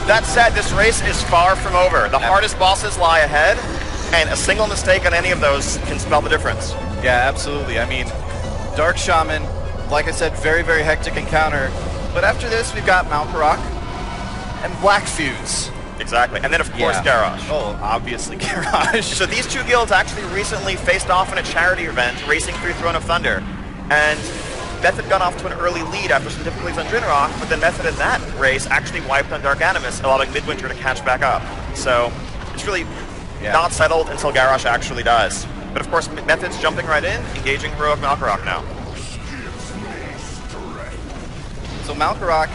That said, this race is far from over. The hardest bosses lie ahead, and a single mistake on any of those can spell the difference. Yeah, absolutely. I mean, Dark Shaman, like I said, very, very hectic encounter. But after this, we've got Malkarok and Black Fuse. Exactly. And then, of course, Garrosh. Oh, obviously Garrosh. So these two guilds actually recently faced off in a charity event, racing through Throne of Thunder. And Method got off to an early lead after some difficulties on Drinrock, but then Method in that race actually wiped on Dark Animus, allowing Midwinter to catch back up. So it's really not settled until Garrosh actually dies. But of course, Method's jumping right in, engaging Heroic Malkarok now. So Malkarok,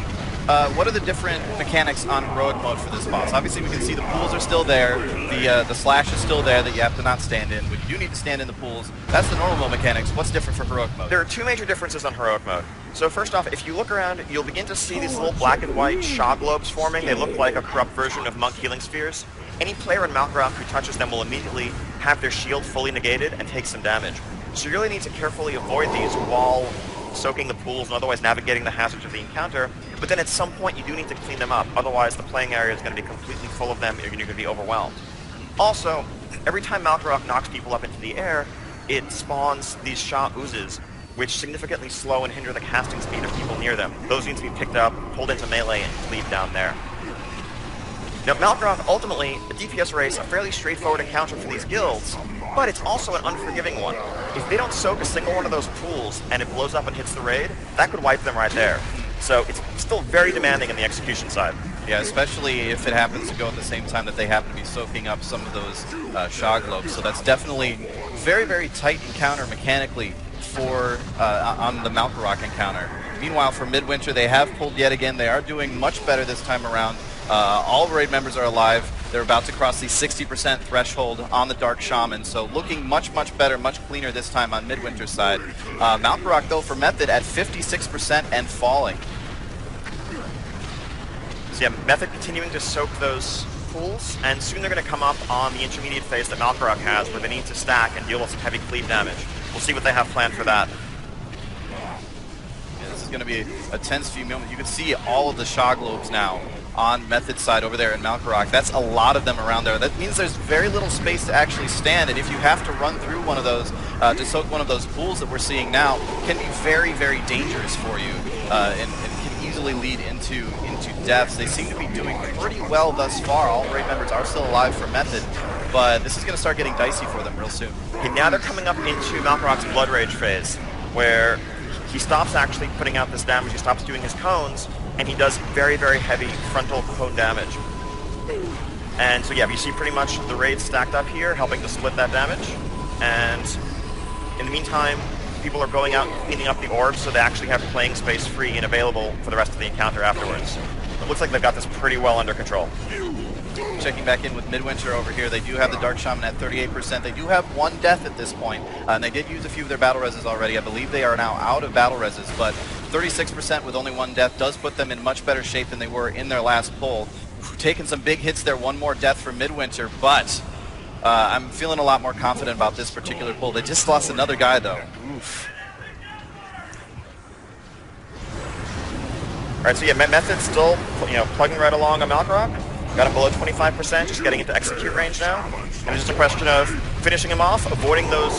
what are the different mechanics on Heroic mode for this boss? Obviously, we can see the pools are still there. The slash is still there that you have to not stand in. But you do need to stand in the pools. That's the normal mode mechanics. What's different for Heroic mode? There are two major differences on Heroic mode. So first off, if you look around, you'll begin to see these little black and white Shaw globes forming. They look like a corrupt version of Monk Healing Spheres. Any player in Malkarok who touches them will immediately have their shield fully negated and take some damage. So you really need to carefully avoid these while soaking the pools and otherwise navigating the hazards of the encounter. But then at some point you do need to clean them up, otherwise the playing area is going to be completely full of them and you're going to be overwhelmed. Also, every time Malkarok knocks people up into the air, it spawns these Shah oozes, which significantly slow and hinder the casting speed of people near them. Those need to be picked up, pulled into melee, and cleaved down there. Now, Malkarok, ultimately, a DPS race, a fairly straightforward encounter for these guilds, but it's also an unforgiving one. If they don't soak a single one of those pools and it blows up and hits the raid, that could wipe them right there. So it's still very demanding in the execution side. Yeah, especially if it happens to go at the same time that they happen to be soaking up some of those Shaw globes. So that's definitely very, very tight encounter mechanically for on the Malkarok encounter. Meanwhile, for Midwinter, they have pulled yet again. They are doing much better this time around. All raid members are alive. They're about to cross the 60% threshold on the Dark Shaman, so looking much, much better, much cleaner this time on Midwinter's side. Malkarok, though, for Method at 56% and falling. So yeah, Method continuing to soak those pools, and soon they're going to come up on the intermediate phase that Malkarok has, where they need to stack and deal with some heavy cleave damage. We'll see what they have planned for that. Yeah, this is going to be a tense few moments. You can see all of the Shaw globes now on Method's side over there in Malkarok. That's a lot of them around there. That means there's very little space to actually stand, and if you have to run through one of those to soak one of those pools that we're seeing now, can be very, very dangerous for you and can easily lead into deaths. They seem to be doing pretty well thus far. All raid members are still alive for Method, but this is going to start getting dicey for them real soon. Okay, now they're coming up into Malkarok's Blood Rage phase, where he stops actually putting out this damage, he stops doing his cones, and he does very, very heavy frontal cone damage. And so yeah, you see pretty much the raids stacked up here, helping to split that damage. And in the meantime, people are going out and cleaning up the orbs, so they actually have playing space free and available for the rest of the encounter afterwards. It looks like they've got this pretty well under control. Checking back in with Midwinter over here, they do have the Dark Shaman at 38%. They do have one death at this point, and they did use a few of their battle reses already. I believe they are now out of battle reses, but 36% with only one death does put them in much better shape than they were in their last pull. Taking some big hits there, one more death for Midwinter, but I'm feeling a lot more confident about this particular pull. They just lost another guy, though. Oof. All right, so yeah, Method's still, plugging right along on Malkarok. Got him below 25%, just getting into execute range now. And it's just a question of finishing him off, avoiding those,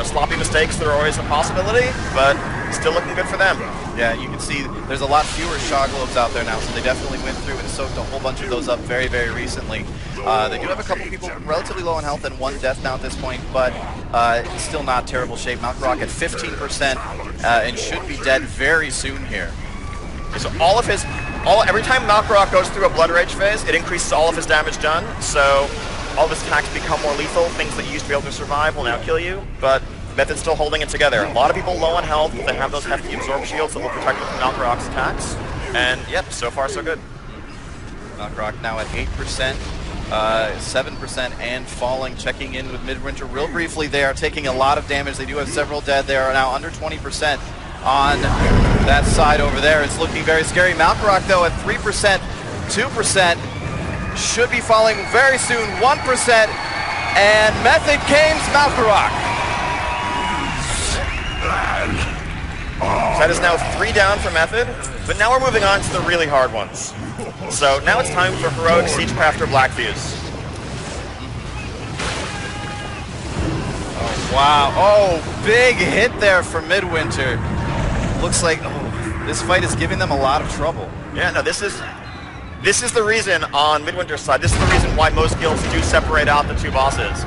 sloppy mistakes that are always a possibility, but still looking good for them. Yeah, you can see there's a lot fewer Shaw globes out there now, so they definitely went through and soaked a whole bunch of those up very, very recently. They do have a couple people relatively low in health and one death now at this point, but still not terrible shape. Malkarok at 15% and should be dead very soon here. So every time Malkarok goes through a Blood Rage phase, it increases all of his damage done, so all of his attacks become more lethal. Things that you used to be able to survive will now kill you, but Method's still holding it together. A lot of people low on health, but they have those hefty absorb shields that will protect them from Malkarok's attacks, and yep, so far so good. Malkarok now at 8%, 7% and falling. Checking in with Midwinter real briefly. They are taking a lot of damage. They do have several dead. They are now under 20%. On that side over there, it's looking very scary. Malkarok, though, at 3%, 2%, should be falling very soon, 1%, and Method cames Malkarok. So that is now 3 down for Method, but now we're moving on to the really hard ones. So now it's time for Heroic Siegecrafter Black Fuse. Oh, wow. Oh, big hit there for Midwinter. Looks like this fight is giving them a lot of trouble. Yeah, no, this is the reason on Midwinter's side. This is the reason why most guilds do separate out the two bosses.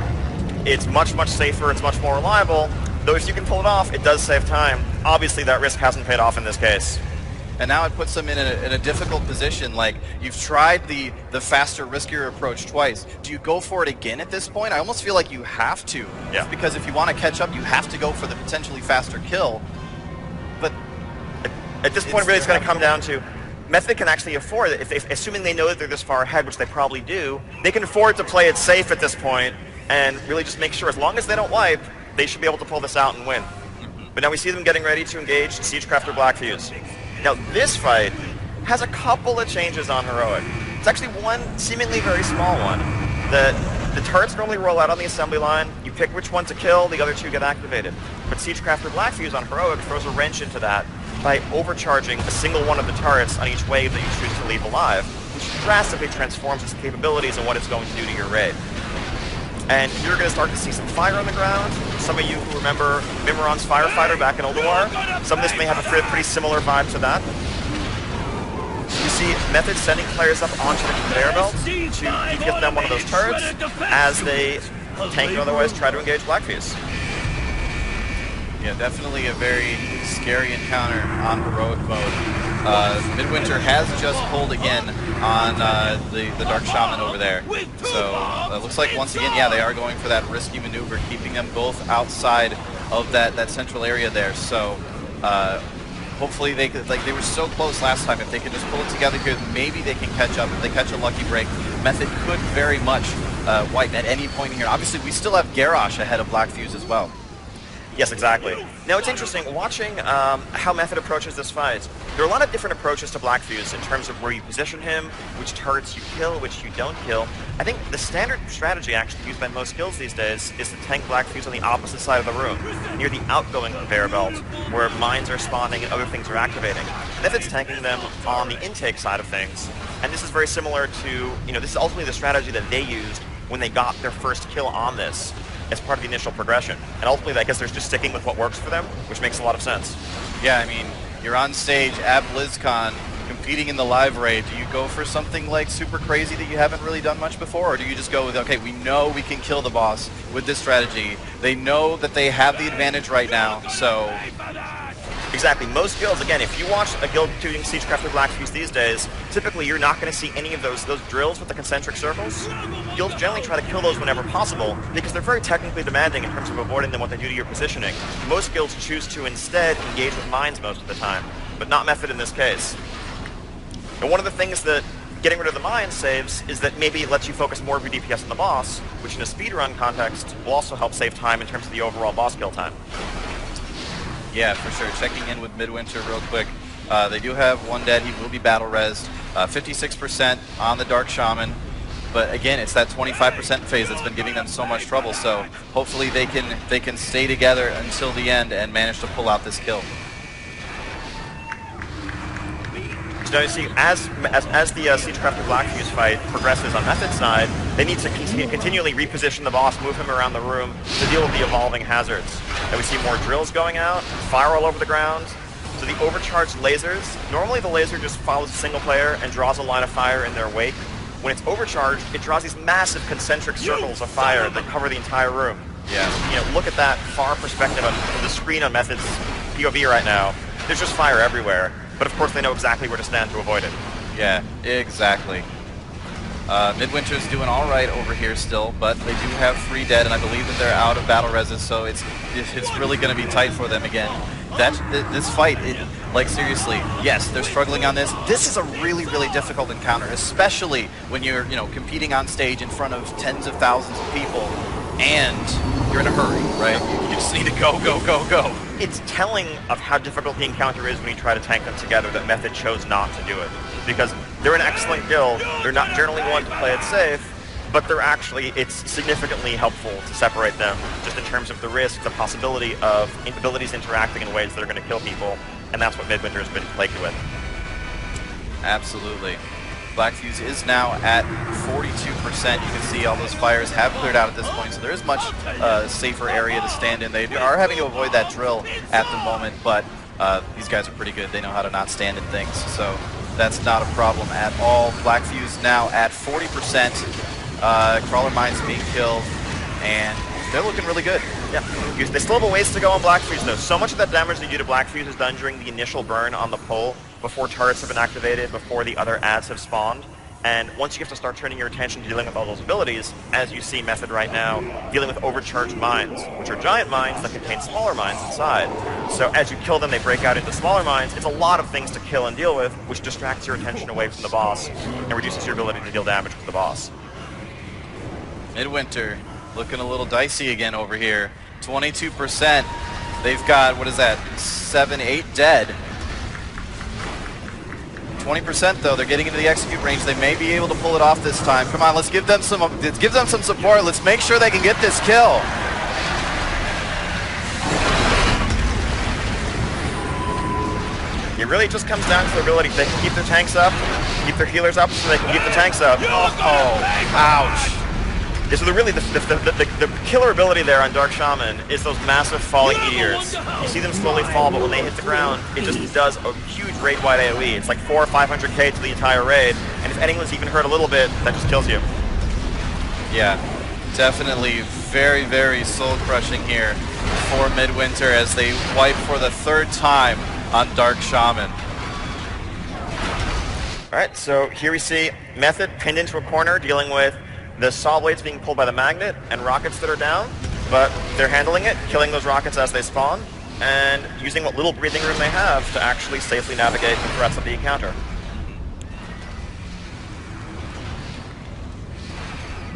It's much, much safer. It's much more reliable. Though if you can pull it off, it does save time. Obviously, that risk hasn't paid off in this case. And now it puts them in a difficult position. Like, you've tried the faster, riskier approach twice. Do you go for it again at this point? I almost feel like you have to. Yeah. Because if you want to catch up, you have to go for the potentially faster kill. But at this point, really, it's going to come down to Method can actually afford it. Assuming they know that they're this far ahead, which they probably do, they can afford to play it safe at this point and really just make sure, as long as they don't wipe, they should be able to pull this out and win. But now we see them getting ready to engage Siegecrafter Black Fuse. Now, this fight has a couple of changes on Heroic. It's actually one seemingly very small one. The turrets normally roll out on the assembly line. You pick which one to kill, the other two get activated. But Siegecrafter Black Fuse on Heroic throws a wrench into that by overcharging a single one of the turrets on each wave that you choose to leave alive, which drastically transforms its capabilities and what it's going to do to your raid. And you're going to start to see some fire on the ground. Some of you who remember Mimiron's Firefighter back in Old War, some of this may have a pretty similar vibe to that. You see Method sending players up onto the conveyor belt to get them one of those turrets as they tank and otherwise try to engage Black Fuse. Yeah, definitely a very scary encounter on Heroic mode. Midwinter has just pulled again on the Dark Shaman over there. So it looks like once again, yeah, they are going for that risky maneuver, keeping them both outside of that central area there. So hopefully they could, like, they were so close last time. If they can just pull it together here, maybe they can catch up. If they catch a lucky break, Method could very much wipe at any point here. Obviously, we still have Garrosh ahead of Black Fuse as well. Yes, exactly. Now, it's interesting watching how Method approaches this fight. There are a lot of different approaches to Black Fuse in terms of where you position him, which turrets you kill, which you don't kill. I think the standard strategy actually used by most guilds these days is to tank Black Fuse on the opposite side of the room, near the outgoing conveyor belt, where mines are spawning and other things are activating. Method's tanking them on the intake side of things, and this is very similar to, this is ultimately the strategy that they used when they got their first kill on this, as part of the initial progression. And ultimately, I guess they're just sticking with what works for them, which makes a lot of sense. Yeah, I mean, you're on stage at Blizzcon, competing in the live raid. Do you go for something like super crazy that you haven't really done much before? Or do you just go with, okay, we know we can kill the boss with this strategy. They know that they have the advantage right now, so... Exactly. Most guilds, again, if you watch a guild doing Siegecrafter Black Fuse these days, typically you're not going to see any of those drills with the concentric circles. Guilds generally try to kill those whenever possible because they're very technically demanding in terms of avoiding them, what they do to your positioning. Most guilds choose to instead engage with mines most of the time, but not Method in this case. And one of the things that getting rid of the mines saves is that maybe it lets you focus more of your DPS on the boss, which in a speedrun context will also help save time in terms of the overall boss kill time. Yeah, for sure. Checking in with Midwinter real quick. They do have one dead. He will be battle rezzed. 56% on the Dark Shaman. But again, it's that 25% phase that's been giving them so much trouble. So hopefully they can stay together until the end and manage to pull out this kill. So you see, as the Siegecrafter Black Fuse fight progresses on Method's side, they need to continually reposition the boss, move him around the room to deal with the evolving hazards. And we see more drills going out, fire all over the ground. So the overcharged lasers, normally the laser just follows a single player and draws a line of fire in their wake. When it's overcharged, it draws these massive concentric circles of fire that cover the entire room. Yeah. Look at that far perspective of the screen on Method's POV right now. There's just fire everywhere. But of course they know exactly where to stand to avoid it. Yeah, exactly. Midwinter's doing all right over here still, but they do have 3 dead, and I believe that they're out of battle reses, so it's really going to be tight for them again. This fight, like seriously, yes, they're struggling on this. This is a really, really difficult encounter, especially when you're, competing on stage in front of tens of thousands of people, and you're in a hurry, right? You just need to go, go, go, go. It's telling of how difficult the encounter is when you try to tank them together that Method chose not to do it. Because they're an excellent guild, they're not generally one to play it safe, but it's significantly helpful to separate them, just in terms of the risk, the possibility of abilities interacting in ways that are going to kill people, and that's what Midwinter has been plagued with. Absolutely. Black Fuse is now at 42%. You can see all those fires have cleared out at this point, so there is much safer area to stand in. They are having to avoid that drill at the moment, but these guys are pretty good. They know how to not stand in things, so that's not a problem at all. Black Fuse now at 40%. Crawler mines being killed, and they're looking really good. Yeah, they still have a ways to go on Black Fuse though. So much of that damage they do to Black Fuse is done during the initial burn on the pole, before turrets have been activated, before the other adds have spawned. And once you have to start turning your attention to dealing with all those abilities, as you see Method right now, dealing with overcharged mines, which are giant mines that contain smaller mines inside. So as you kill them, they break out into smaller mines. It's a lot of things to kill and deal with, which distracts your attention away from the boss and reduces your ability to deal damage with the boss. Midwinter looking a little dicey again over here. 22%. They've got, what is that, 7, 8 dead. 20% though, they're getting into the execute range. They may be able to pull it off this time. Come on, let's give them some support. Let's make sure they can get this kill. It really just comes down to their ability. They can keep their tanks up, keep their healers up so they can keep the tanks up. Oh, ouch. So the killer ability there on Dark Shaman is those massive falling meteors. You see them slowly fall, but when they hit the ground, it just does a huge raid-wide AoE. It's like 400 or 500k to the entire raid, and if anyone's even hurt a little bit, that just kills you. Yeah, definitely very, very soul-crushing here for Midwinter as they wipe for the 3rd time on Dark Shaman. Alright, so here we see Method pinned into a corner, dealing with the saw blades being pulled by the magnet and rockets that are down, but they're handling it, killing those rockets as they spawn, and using what little breathing room they have to actually safely navigate the threats that they encounter.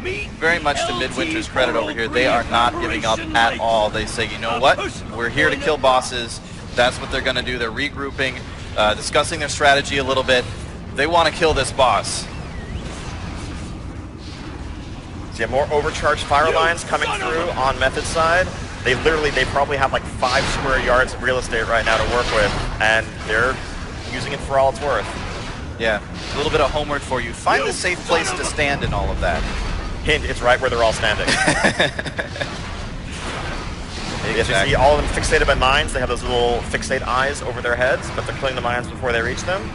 Very much to Midwinter's credit over here, they are not giving up at all. They say, you know what, we're here to kill bosses. That's what they're going to do. They're regrouping, discussing their strategy a little bit. They want to kill this boss. So you have more overcharged fire lines coming through on Method's side. They probably have like 5 square yards of real estate right now to work with, and they're using it for all it's worth. Yeah, a little bit of homework for you. Find a safe place to stand in all of that. Hint, it's right where they're all standing. As you see, all of them fixated by mines. They have those little fixate eyes over their heads, but they're killing the mines before they reach them.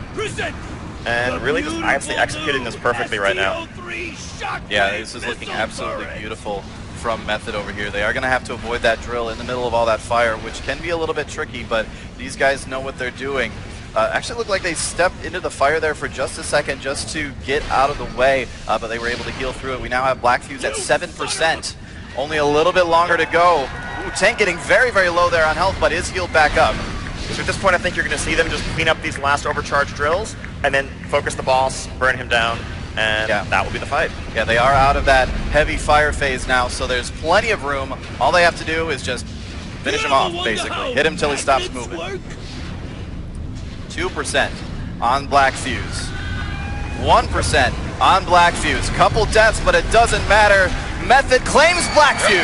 And really just honestly executing this perfectly right now. Yeah, this is looking absolutely beautiful from Method over here. They are going to have to avoid that drill in the middle of all that fire, which can be a little bit tricky, but these guys know what they're doing. Actually looked like they stepped into the fire there for just a second just to get out of the way, but they were able to heal through it. We now have Black Fuse at 7%. Only a little bit longer to go. Ooh, Tank getting very, very low there on health, but is healed back up. So at this point, I think you're going to see them just clean up these last overcharged drills, and then focus the boss, burn him down, and that will be the fight. Yeah, they are out of that heavy fire phase now, so there's plenty of room. All they have to do is just finish him off, basically. Hit him till he stops moving. 2% on Black Fuse. 1% on Black Fuse. Couple deaths, but it doesn't matter. Method claims Black Fuse.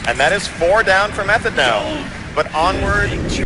And that is 4 down for Method now. But onward to